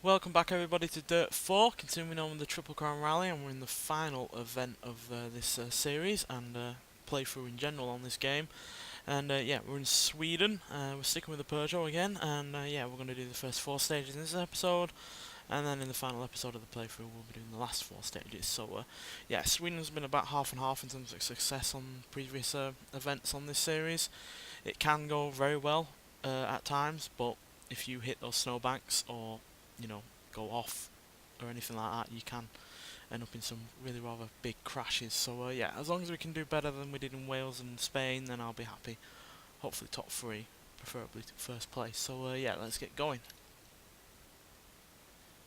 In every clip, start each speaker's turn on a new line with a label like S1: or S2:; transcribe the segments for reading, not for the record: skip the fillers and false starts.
S1: Welcome back everybody to Dirt 4, continuing on with the Triple Crown Rally, and we're in the final event of this series and playthrough in general on this game. And yeah, we're in Sweden, we're sticking with the Peugeot again, and yeah, we're going to do the first 4 stages in this episode, and then in the final episode of the playthrough we'll be doing the last 4 stages. So yeah, Sweden's been about half and half in terms of success on previous events on this series. It can go very well at times, but if you hit those snowbanks or go off or anything like that, you can end up in some really rather big crashes. So yeah, as long as we can do better than we did in Wales and Spain, then I'll be happy. Hopefully top 3, preferably to first place. So yeah, let's get going.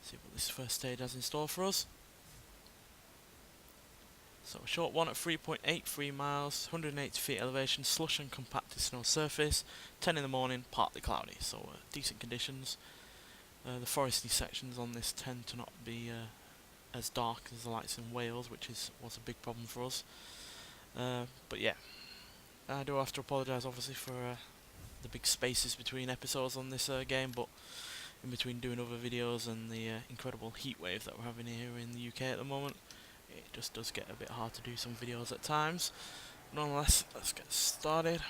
S1: See what this first stage has in store for us. So a short one at 3.83 miles, 180 feet elevation, slush and compacted snow surface, 10 in the morning, partly cloudy, so decent conditions. The foresty sections on this tend to not be as dark as the lights in Wales, which was a big problem for us. But yeah, I do have to apologise obviously for the big spaces between episodes on this game, but in between doing other videos and the incredible heat wave that we're having here in the UK at the moment, it just does get a bit hard to do some videos at times. Nonetheless, let's get started.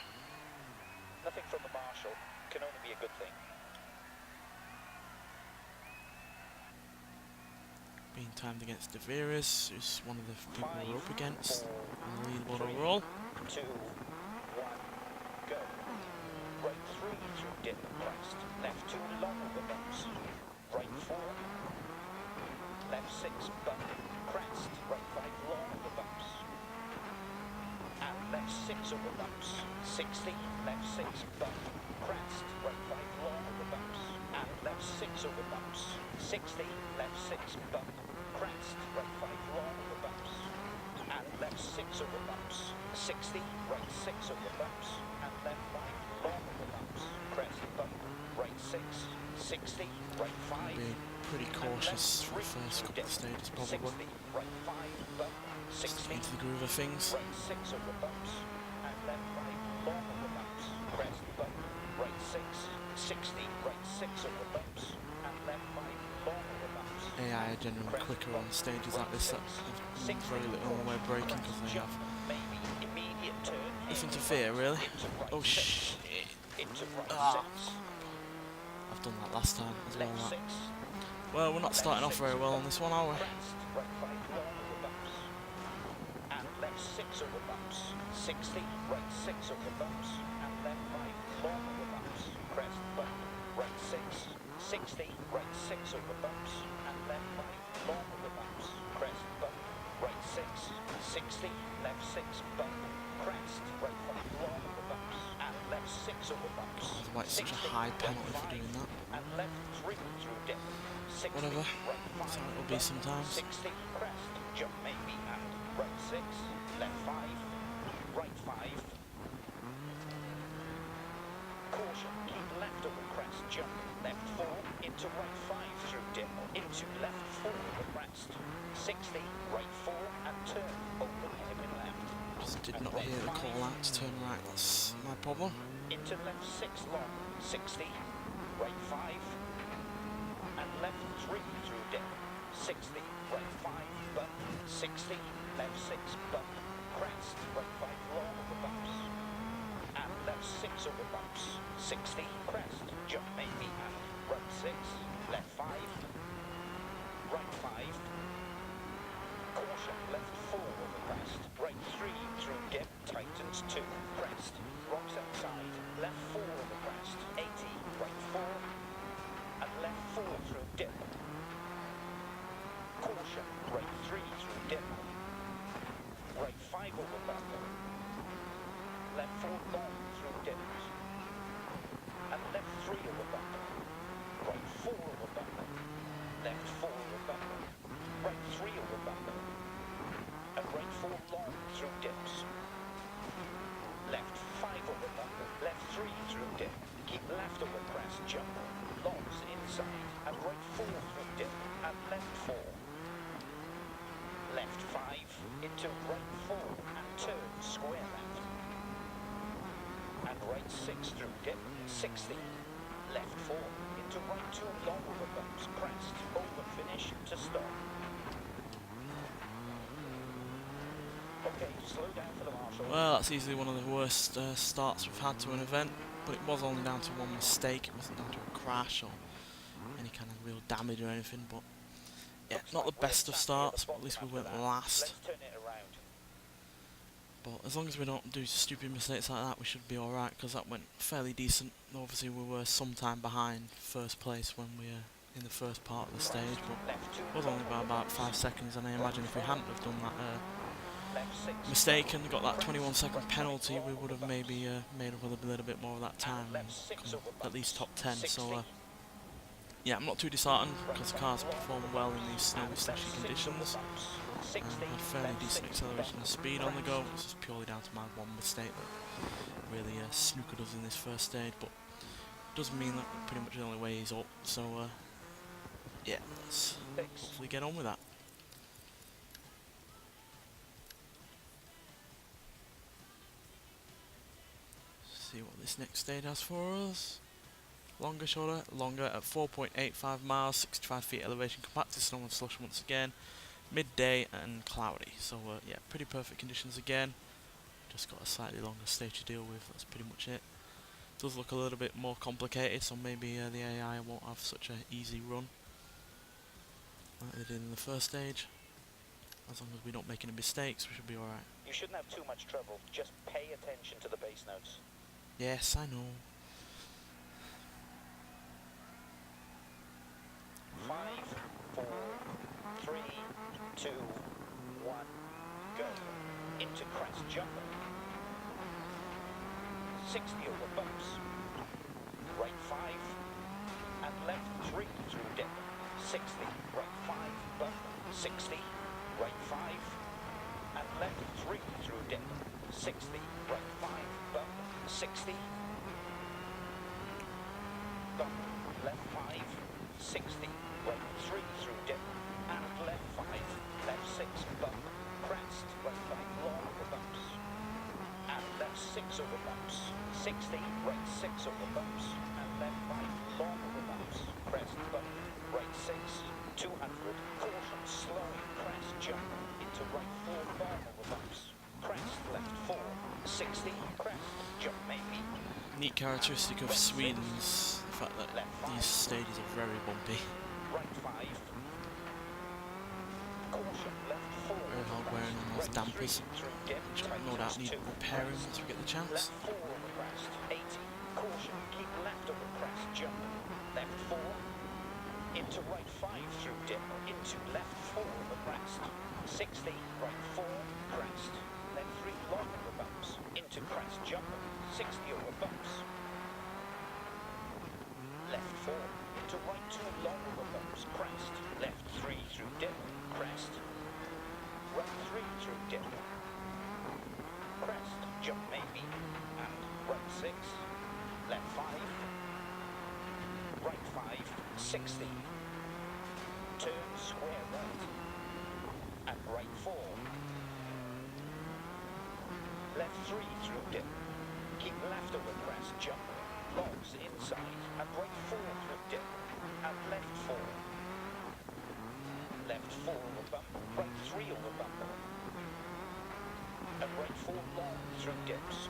S2: Nothing from the marshal can only be a good thing.
S1: Being timed against De Vries, who's one of the people we're up against on the leaderboard overall.
S2: 2, 1, go. Right 3 through dip, crest. Left 2 long over bumps. Right 4. Left 6 bump, crest. Right 5 long over bumps. And left 6 over bumps. 60, left 6 bump, crest. Right 5 long over bumps. And left 6 over bumps. 60, left 6 bump, crest. Right 5 long over bumps. And left 6 over bumps. 60, right 6 over bumps. And left 5 long over bumps. Crest bump, right 6. 60, right 5.
S1: Be pretty cautious for the first couple of stages, probably.
S2: 60, right 5 bump. 60
S1: into the groove of things.
S2: Right 6 over bumps. And left 5 long over bumps. Crest bump, right 6. 60, right 6 over bumps. And left 5 long over bumps.
S1: AI are generally quicker on stages like this that have very little on the way of braking because they have nothing to fear, really. Oh shit. I've done that last time as well. That. Well, we're not starting off very well on this one, are we?
S2: And left 6 over bumps. 60, right 6 over bumps. And left 5 long over bumps. Crest bump, right 6. 60, right 6 over bumps. And left 5 long over bumps. Crest bump, right 6. 60, left 6 bump. Crest, right 5 long over bumps. And left 6 over bumps.
S1: There's like such a high penalty for doing that.
S2: And left 3 through dip. 60,
S1: Whatever.
S2: Right 5,
S1: That's how it'll be sometimes.
S2: 60, crest, jump maybe, and right 6, left 5, right 5. Caution, keep left over crest, jump, left 4, into right 5 through dip, into left 4 over crest, 60, right 4, and turn, open heavy left.
S1: Just did not hear the call out to turn right, that's my problem.
S2: Into left 6 long, 60, right 5, and left 3 through dip, 60, right 5, bump, 60, left 6, bump, crest, right 5 long over bumps, and left 6 over bumps, 60, crest, jump maybe, and right 6, left 5, right 5, caution, left 4 over crest, right 3 through dip, tightens 2, crest, rocks outside, left 4 over crest, 80, right 4, and left 4 through dip. Caution, right 3 through dip. Right 5 over bump. Left 4 long through dip. And left 3 over bump. Right 4 over bump. Left 4 over bump. Right 3 over bump. And right 4 long through dips. Left 5 over bump. Left 3 through dip. Keep left over crest, jump. Longs inside. And right 4 through dip. And left 4. Left 5 into right 4 and turn square left. And right 6 through dip, 60. Left 4 into right 2 long over bumps, crest, over finish to stop. Okay, slow down for the marshal.
S1: Well, that's easily one of the worst starts we've had to an event, but it was only down to one mistake. It wasn't down to a crash or any kind of real damage or anything, but yeah,
S2: Looks
S1: not
S2: like
S1: the
S2: we're
S1: best of
S2: sat near the
S1: starts, but at
S2: bottom
S1: least we
S2: after
S1: went
S2: that.
S1: last.
S2: Let's turn it around.
S1: But as long as we don't do stupid mistakes like that, we should be alright, because that went fairly decent. Obviously we were some time behind first place when we were in the first part of the stage, but
S2: Left 2
S1: it was
S2: long
S1: only by
S2: over
S1: about
S2: bumps.
S1: 5 seconds, and I imagine if we hadn't have done that
S2: Left 6
S1: mistake and got that
S2: crest,
S1: 21-second
S2: right 5
S1: penalty,
S2: long
S1: we
S2: over
S1: would have
S2: bumps.
S1: maybe made up a little bit more of that time
S2: And left
S1: and
S2: 6
S1: come
S2: over
S1: at least top
S2: bumps.
S1: 10.
S2: 60.
S1: So yeah, I'm not too disheartened because the
S2: Right
S1: cars
S2: 5 long
S1: performed
S2: over
S1: well in
S2: bumps.
S1: these snowy,
S2: And
S1: slushy
S2: left 6 over
S1: conditions.
S2: bumps. 60.
S1: Had fairly
S2: Left
S1: decent
S2: 6
S1: acceleration and
S2: bump,
S1: speed on the go.
S2: crest.
S1: This is purely down to my one mistake that really snookered us in this first stage, but does mean that pretty much the only way is up. So yeah, let's hopefully get on with that. See what this next stage has for us. Longer, shorter, longer at 4.85 miles, 65 feet elevation, compacted snow and slush once again, midday and cloudy. So yeah, pretty perfect conditions again. Just got a slightly longer stage to deal with, that's pretty much it. Does look a little bit more complicated, so maybe the AI won't have such an easy run like they did in the first stage. As long as we don't make any mistakes, we should be alright.
S2: You shouldn't have too much trouble. Just pay attention to the bass notes.
S1: Yes, I know.
S2: 5, 4, 3, 2, 1, go. Into crest jumper. 60 over bumps. Right 5 and left 3 through dip. 60, right 5, bump. 60, right 5 and left 3 through dip. 60, right 5, bump. 60, bump. Left 5, 60, right 3 through dip and left 5, left 6, bump. Crest, right 5 long over bumps and left 6 over bumps. 60, right 6 over bumps and left 5 long over bumps. Crest, bump. Right 6, 200, caution, slowing, crest, jump into right 4 long over bumps. Crest, left 4, 60, crest, jump maybe.
S1: Neat characteristic of Sweden's the fact that these stages are very bumpy.
S2: Right 5. Caution, left 4.
S1: Very hard wearing on those dampers, which I no doubt need repairing once we get the chance.
S2: Left 4 over crest, 80. Caution, keep left over crest, jump. Left 4. Into right 5 through dip. Into left 4 over crest. 60, right 4, crest. Left 3 long over bumps. Into crest, jump. 60 over bumps. Left 4. Into right 2 long over bumps. Crest. Left 3 through dip. Crest. Right 3 through dip. Crest. Jump maybe. And right 6. Left 5. Right 5. 60. Turn square right. And right 4. Left 3 through dip. Keep left over crest, jump. Logs inside. And right 4 through dip. And left 4. Left 4 over bump. Right 3 over bump. And right 4 long through dips.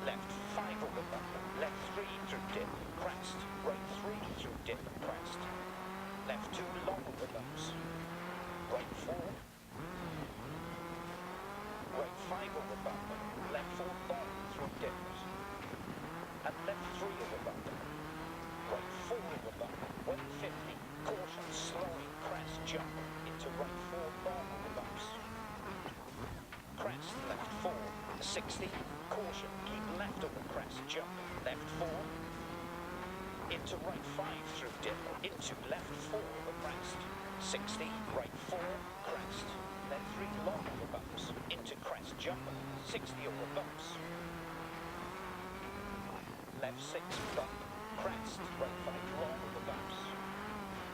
S2: Left 5 over bump. Left 3 through dip. Crest. Right 3 through dip. Crest. Left 2 long over bumps. Right 4. Right 5 over bump. Left 4 long through dips. And left 3 over bump. Right 4 over bump. 150. Caution, slowing, crest, jump. Into right 4 long over bumps. Crest, left 4. 60. Caution, keep left over crest, jump. Left 4. Into right 5 through dip. Into left 4 over crest. 60. Right 4. Crest. Left 3 long over bumps. Into crest, jump. 60 over bumps. Left 6 bump. Crest. Right 5 long over bumps.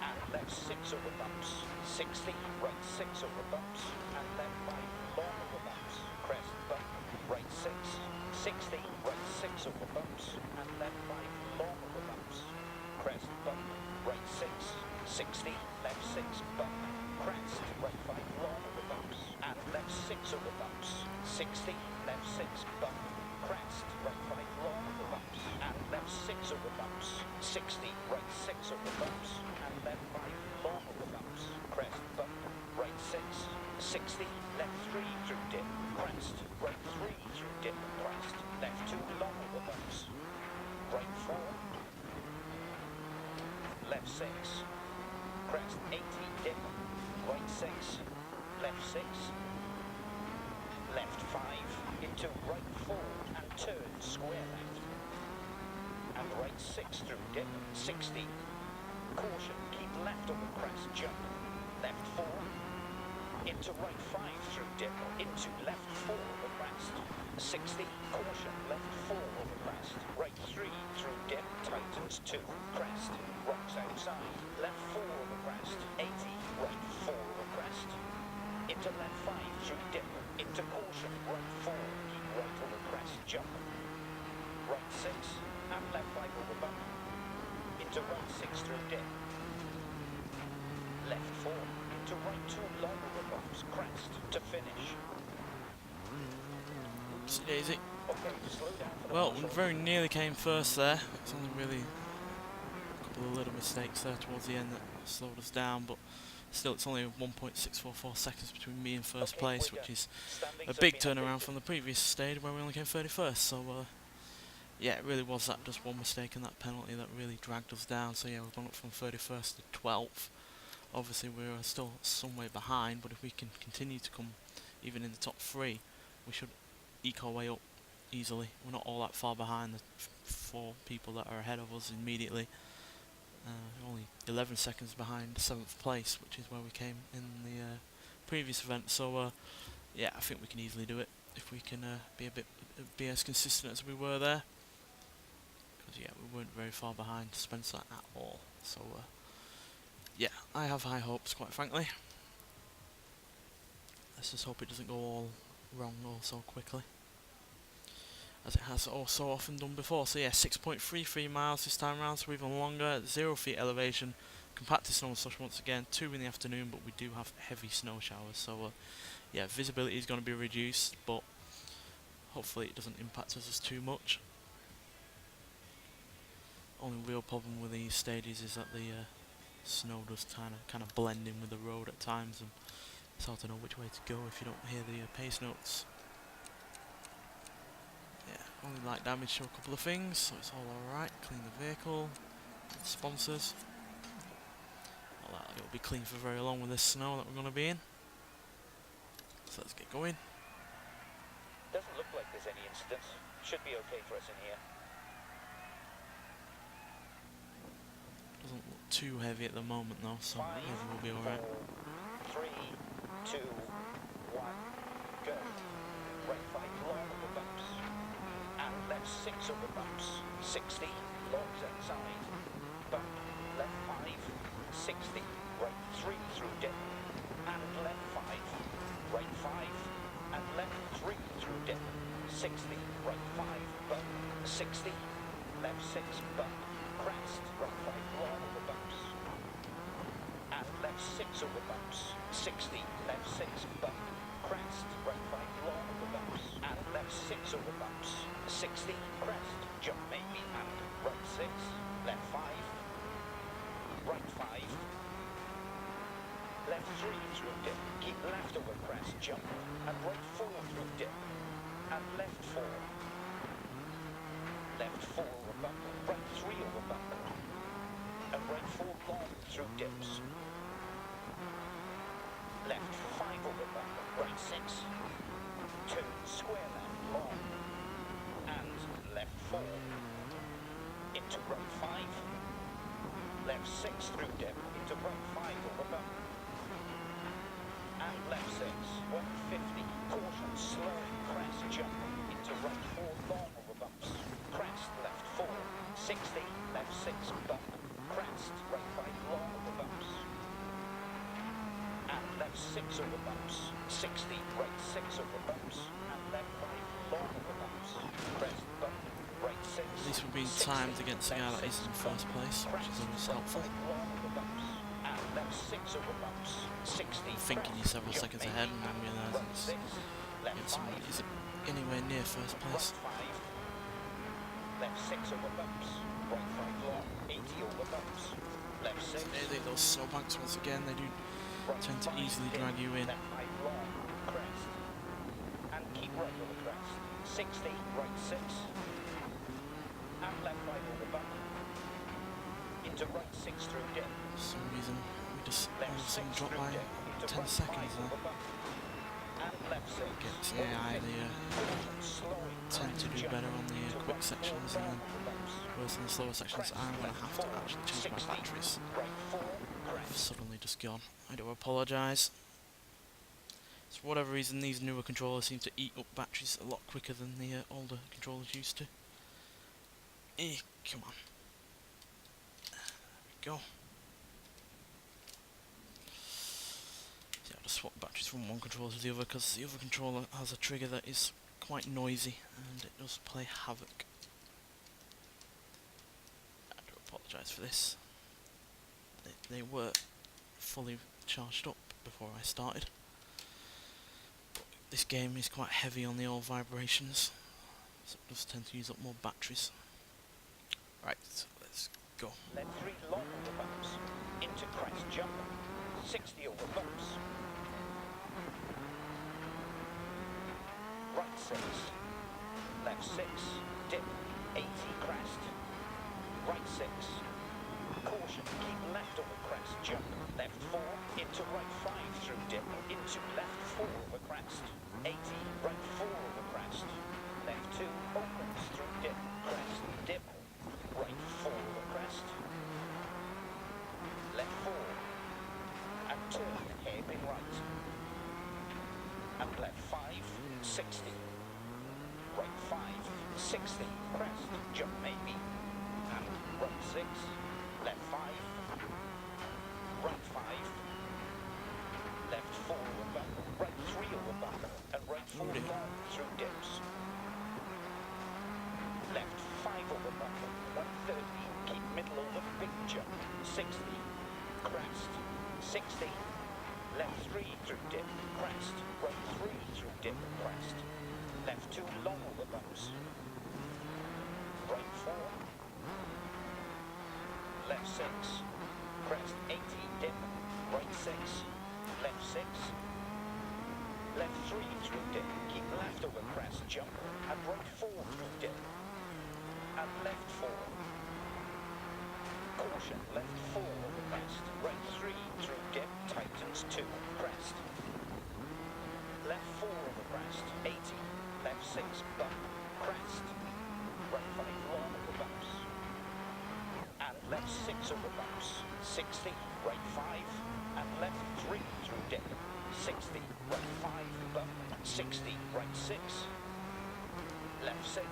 S2: And left 6 over bumps. 60. Right 6 over bumps. And left 5 long over bumps. Crest bump. Right 6. 60. Right 6 over bumps. And left 5 long over bumps. crest bump, right 6, 60, left 6 bump, crest, right 5 long over bumps, and left 6 over bumps, 60, left 6 bump, crest, right 5 long over bumps, and left 6 over bumps, 60, right 6 over bumps, and left 5 long over bumps, crest bump, right 6, 60, left 3 through dip, crest, right 3 through dip, crest, left 2 long over bumps, right 4, left 6, crest 80 dip, right 6, left 6, left 5, into right 4 and turn square left, and right 6 through dip, 60, caution, keep left over crest, jump, left 4, into right 5 through dip, into left 4 over crest, 60, caution, left 4 over crest, right 3 through dip, tightens 2, crest, rocks outside, left 4 over crest, 80, right 4 over crest, into left 5 through dip, into caution, right 4, keep right over crest, jump, right 6, and left 5 over bump, into right 6 through dip, left 4, into right 2 long over bumps, crest, to finish.
S1: Oopsie daisy.
S2: Okay, slow down for the
S1: Well, we
S2: marshal.
S1: very nearly came first there. It's only really a couple of little mistakes there towards the end that slowed us down, but still it's only 1.644 seconds between me and first
S2: Okay,
S1: place,
S2: we're
S1: which
S2: done.
S1: is
S2: Standings
S1: a
S2: have
S1: big
S2: been
S1: turnaround
S2: updated.
S1: from the previous stage where we only came 31st. So yeah, it really was that just one mistake and that penalty that really dragged us down. So yeah, we've gone up from 31st to 12th. Obviously we're still some way behind, but if we can continue to come even in the top 3, we should eke our way up easily. We're not all that far behind the 4 people that are ahead of us immediately. Only 11 seconds behind 7th place, which is where we came in the previous event. So yeah, I think we can easily do it if we can be as consistent as we were there. Because yeah, we weren't very far behind Spencer at all. So yeah, I have high hopes, quite frankly. Let's just hope it doesn't go all wrong all so quickly, as it has so often done before. So yeah, 6.33 miles this time around, so even longer, 0 feet elevation, compacted snow and slush once again, 2 in the afternoon, but we do have heavy snow showers, so yeah, visibility is going to be reduced, but hopefully it doesn't impact us too much. Only real problem with these stages is that the snow does kind of blend in with the road at times, and it's hard to know which way to go if you don't hear the pace notes. Yeah, only light damage to a couple of things, so it's all alright. Clean the vehicle, sponsors. Not that it'll be clean for very long with this snow that we're going to be in. So let's get going.
S2: Doesn't look like there's any incidents. Should be okay for us in here.
S1: Doesn't look too heavy at the moment though, so
S2: 5,
S1: maybe we'll be alright.
S2: 4, 3, 2, 1, go. Right 5 long over bumps, and left 6 over bumps, 60, longs outside, bump, left 5, 60, right 3 through dip, and left 5, right 5, and left 3 through dip, 60, right 5, bump, 60, left 6, bump, crest, right 5 long over bumps, and left 6 over bumps, 60, left 6, bump, crest, right 5 long over bumps, and left 6 over bumps, 60, crest, jump maybe, and right 6, left 5, right 5, left 3 through dip, keep left over crest, jump, and right 4 through dip, and left 4, left 4 over bump, right 3 over bump, and right 4 long through dips, left 5 over bump, right 6, turn square left long, and left 4, into right 5, left 6 through dip, into right 5 over bump, and left 6, 150, caution, slowing, crest, jump, into right 4 long over bumps, crest, left 4, 60, left 6, bump, crest, right 5 long over bumps, and left 6 over bumps, 60, right 6 over bumps, and left 5 long over bumps, crest, bump, right 6,
S1: At least we're being timed against the guy that is in first place, which is always helpful. Thinking you're several seconds ahead and then realising it's against someone that isn't anywhere near first place.
S2: Left 6 over bumps, right 5 long, 80 over bumps, left 6.
S1: Those snowbanks once again, they do tend to easily drag you in.
S2: Left 5 long, crest, and keep right over crest, 60, right 6, and left 5 over bump, into right 6 through dip.
S1: For some reason, we just all of a sudden drop by 10 seconds there. Against the AI, they tend to do better on the quick sections and then worse on the slower sections. I'm going to have to actually change my batteries. I've suddenly just gone. I do apologise. So for whatever reason, these newer controllers seem to eat up batteries a lot quicker than the older controllers used to. Come on. There we go. To swap batteries from one controller to the other because the other controller has a trigger that is quite noisy and it does play havoc. I do apologise for this. They were fully charged up before I started. But this game is quite heavy on the old vibrations, so it does tend to use up more batteries. Right, so let's go.
S2: Left 3 long over bumps, into crest jump, 60 over bumps. Right 6, left 6, dip, 80 crest, right 6, caution, keep left over crest, jump, left 4, into right 5 through dip, into left 4 over crest, 80, right 4 over crest, left 2, opens through dip, crest, dip, right 4 over crest, left 4, and turn, hairpin right, and left 5, 60, right 5, 60, crest, jump maybe, and right 6, left 5, right 5, left 4 over bump, right 3 over bump, and right 4 long through dips, left 5 over bump, 130, keep middle over big jump, 60, crest, 60, left 3 through dip, crest, right 3 through dip, crest, left 2 long over bumps, right 4, left 6, crest 80, dip, right 6, left 6, left 3 through dip, keep left over crest, jump, and right 4 through dip, and left 4, caution, left 4 over crest, right 3 through dip, tightens 2, crest, left 4 over crest, 80, left 6, bump, crest, right 5 long over bumps, and left 6 over bumps, 60, right 5, and left 3 through dip, 60, right 5, bump, 60, right 6, left 6,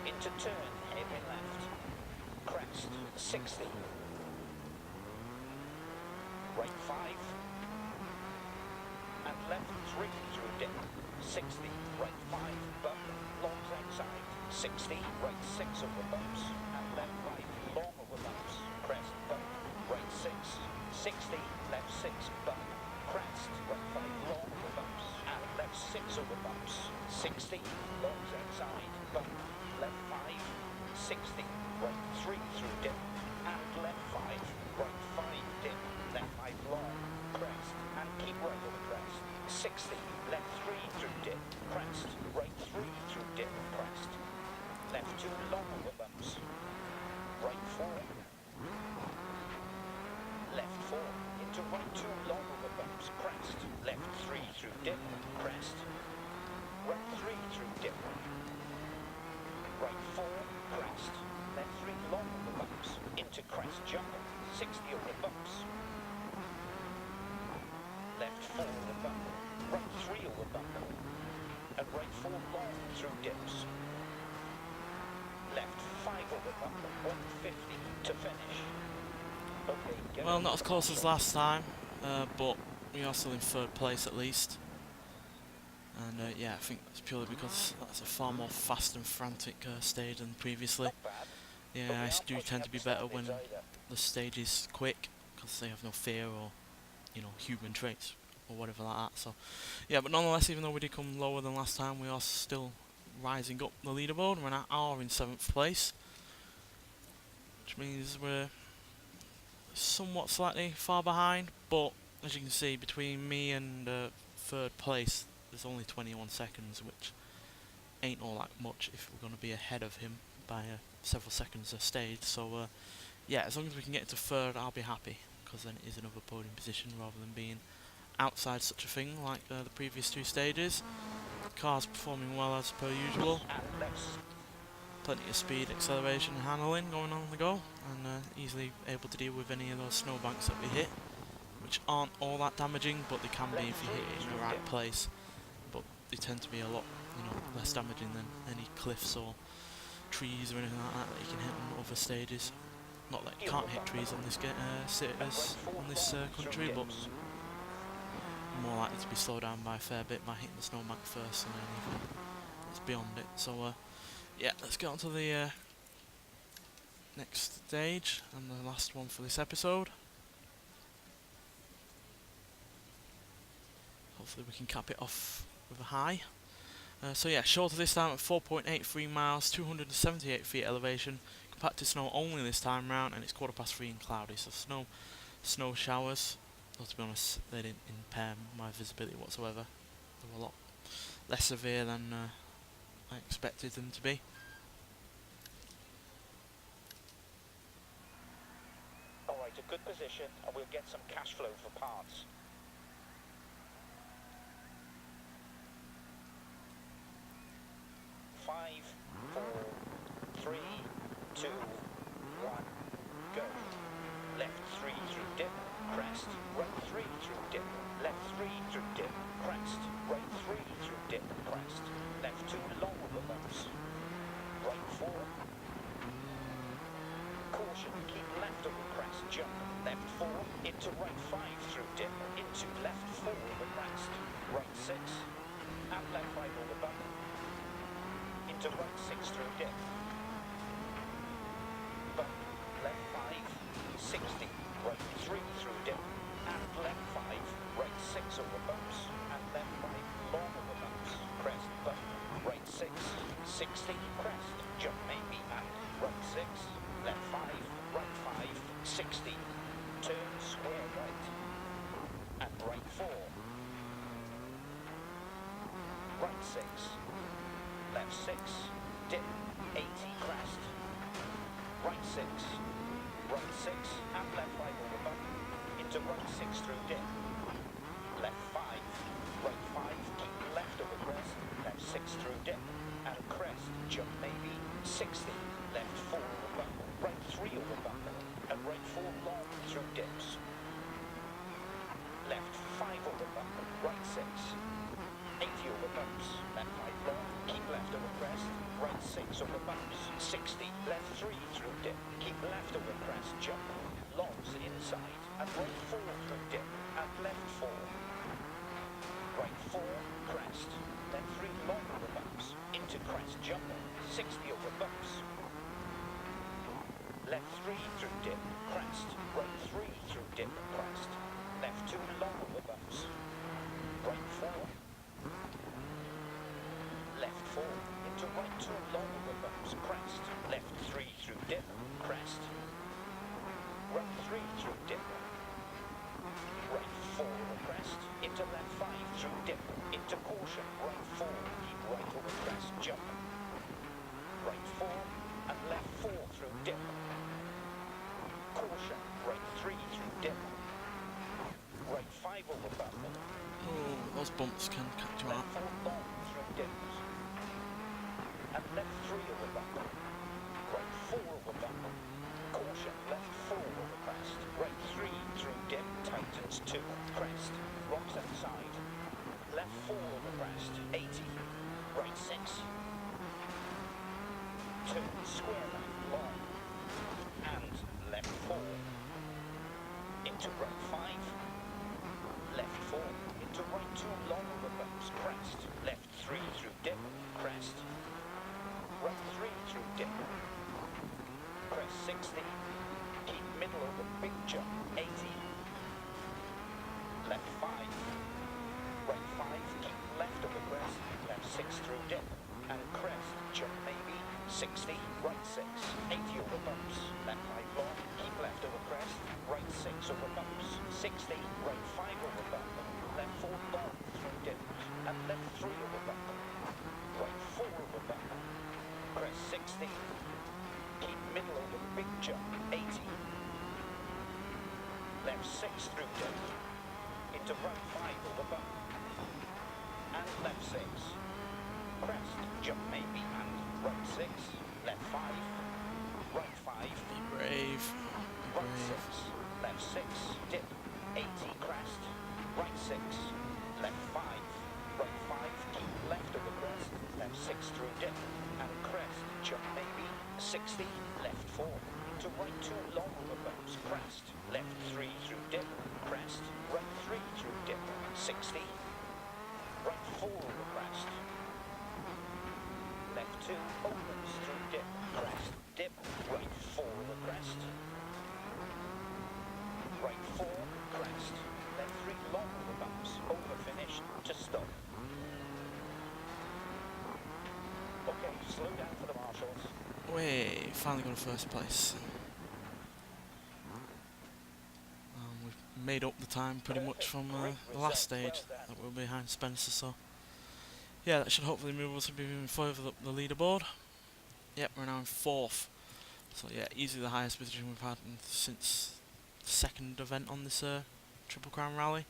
S2: into turn, hairpin left, crest, 60, right 5, and left 3 through dip, 60, right 5, bump, long outside, 60, right 6 over bumps, and left 5, long over bumps, crest, bump, right 6, 60, left 6, bump, crest, right 5, long over bumps, and left 6 over bumps, 60, longs outside, bump, left 5, 60, right 3 through dip, and left 5, right 5, dip, left 5 long, crest, and keep right over crest, 60, left 3 through dip, crest, right 3 through dip, crest, left 2 long over bumps, right 4, left 4, into right 2 long over bumps, crest, left 3 through dip, crest, right 3 through dip, right 4, crest, left 3 long over bumps, into crest jump, 60 over bumps, left 4 over bump, right 3 over bump, and right 4 long through dips, left 5 over bump, 150 to finish. Okay,
S1: Well, not as close as last time, but we are still in third place at least. And yeah, I think that's purely because that's a far more fast and frantic stage than previously.
S2: Not bad, but
S1: Yeah,
S2: we
S1: I
S2: aren't
S1: do
S2: pushing
S1: tend
S2: up
S1: to
S2: the
S1: be better when
S2: standards either.
S1: the stage is quick, because they have no fear or, you know, human traits or whatever like that. So yeah, but nonetheless, even though we did come lower than last time, we are still rising up the leaderboard. We're now in 7th place, which means we're somewhat slightly far behind, but as you can see, between me and 3rd place, there's only 21 seconds, which ain't all that much if we're going to be ahead of him by several seconds a stage. So yeah, as long as we can get to 3rd, I'll be happy, because then it is another podium position rather than being outside such a thing like the previous 2 stages. The car's performing well as per usual.
S2: And left.
S1: Plenty of speed, acceleration and handling going on the go, and easily able to deal with any of those snowbanks that we hit, which aren't all that damaging, but they can be if you hit it in the right place. But they tend to be a lot, you know, less damaging than any cliffs or trees or anything like that that you can hit on other stages. Not that you can't hit trees on this country, but more likely to be slowed down by a fair bit by hitting the snowbank first than anything that's beyond it. So yeah, let's get on to the next stage and the last one for this episode. Hopefully we can cap it off with a high. So yeah, shorter this time at 4.83 miles, 278 feet elevation, compacted snow only this time round, and it's 3:15 and cloudy, so snow showers. Though to be honest, they didn't impair my visibility whatsoever. They were a lot less severe than I expected them to be.
S2: Alright, a good position, and we'll get some cash flow for parts. Five, 4, 3, 2, 1, go. Left 3 through dip, crest. Right 3 through dip. Left 3 through dip, crest. Right 3 through dip, crest. Left 2 long of the bumps. Right 4. Caution, keep left of the crest, jump. Left 4, into right 5 through dip. Into left 4 of the crest. Right 6, and left 5 over bump. Into right 6 through dip. Bump, left 5, 60, right 3 through dip, and left 5, right 6 over bumps, and left 5 long over bumps, crest bump, right 6, 60, crest, jump maybe, and right 6, left 5, right 5, 60, turn square right, and right 4, right 6, left 6, dip, 80, crest, right 6, right 6, and left 5 over bump, into right 6 through dip, left 5, right 5, keep left over crest, left 6 through dip, and crest, jump maybe, 60, left 4 over bump, right 3 over bump, and right 4 long through dips, left 5 over bump, right 6, 80 over bumps, left 5 long, keep left over crest, right 6 over bumps, 60, left 3 through dip, keep left over crest, jump, longs inside, and right 4 through dip, and left 4, right 4, crest, left 3 long over bumps, into crest, jump, 60 over bumps, left 3 through dip, crest, right 3 through dip, crest, left 2 long over bumps, right 4, left 4, into right 2 long over bumps, crest, left 3 through dip, crest, right 3 through dip, right 4 over crest, into left 5 through dip, into caution, right 4, keep right over crest, jump, right 4, and left 4 through dip, caution, right 3 through dip, right 5 over bump,
S1: Oh, those bumps can catch you out.
S2: left 4 long through dips, and left 3 over bump, right 4 over bump, caution, left 4 over crest, right 3 through dip, tightens 2, crest, rocks outside, left 4 over crest, 80, right 6, turn square right, long, and left 4, into right 5, left 4, into Into right 2 long over bumps, crest. Left 3 through dip, crest. Right 3 through dip. Crest 60. Keep middle over big jump, 80. Left 5. Right 5, keep left over crest. Left 6 through dip. And crest, jump maybe, 60. Right 6, 80 over bumps. Left 5 long, keep left over crest. Right 6 over bumps, 60. Right 5 over bump. Left 4 long through dip. And left 3 over bump. Right 4 over bump. Crest 60. Keep middle over big jump, 80. Left 6 through dip. Into right 5 over bump. And left 6. Crest, jump maybe, and right 6. Left 5. Right 5.
S1: Be brave. Be
S2: Right
S1: brave.
S2: 6. Left 6. Dip. 80 crest. Right 6. Left 5. Right 5. Keep left over crest. Left 6 through dip. And crest. Jump maybe. 60. Left 4. To right 2 long over bumps. Crest. Left 3 through dip. Crest. Right 3 through dip. 60. Right 4 over crest. Left 2 opens through dip. Crest. Dip. Right 4 over crest. Right 4, crest. Left 3 long over bumps. Over finish to stop. Okay, slow down for the marshals.
S1: Way, finally got a first place. We've made up the time pretty much from the last stage that we were behind Spencer, so yeah, that should hopefully move us to be moving further up the leaderboard. Yep, we're now in 4th. So yeah, easily the highest position we've had since the second event on this Triple Crown Rally.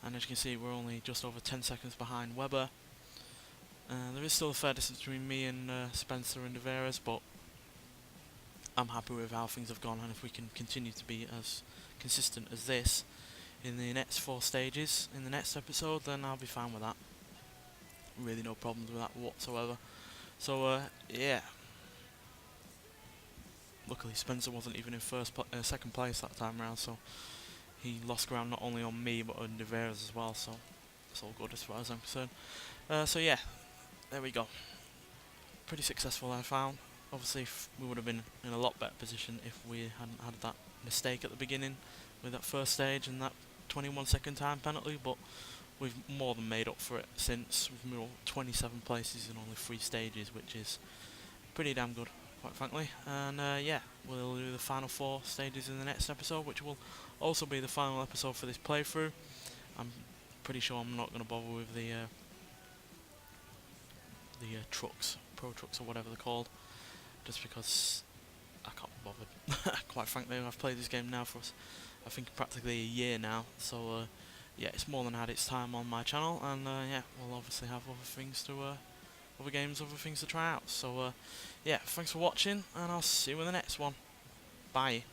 S1: And as you can see, we're only just over 10 seconds behind Webber. There is still a fair distance between me and Spencer and De Veras, but I'm happy with how things have gone, and if we can continue to be as consistent as this in the next 4 stages in the next episode, then I'll be fine with that. Really no problems with that whatsoever. So yeah. Luckily Spencer wasn't even in second place that time around, so he lost ground not only on me but on De Veras as well, so it's all good as far as I'm concerned. So yeah, there we go. Pretty successful, I found. Obviously we would have been in a lot better position if we hadn't had that mistake at the beginning with that first stage and that 21-second time penalty, but we've more than made up for it since. We've moved 27 places in only 3 stages, which is pretty damn good, quite frankly. And yeah, we'll do the final 4 stages in the next episode, which will also be the final episode for this playthrough. I'm pretty sure I'm not going to bother with the trucks, pro trucks or whatever they're called, just because I can't be bothered. Quite frankly, I've played this game now for I think practically a year now, so yeah, it's more than had its time on my channel, and yeah, we'll obviously have other things to other games, other things to try out. So yeah, thanks for watching, and I'll see you in the next one. Bye.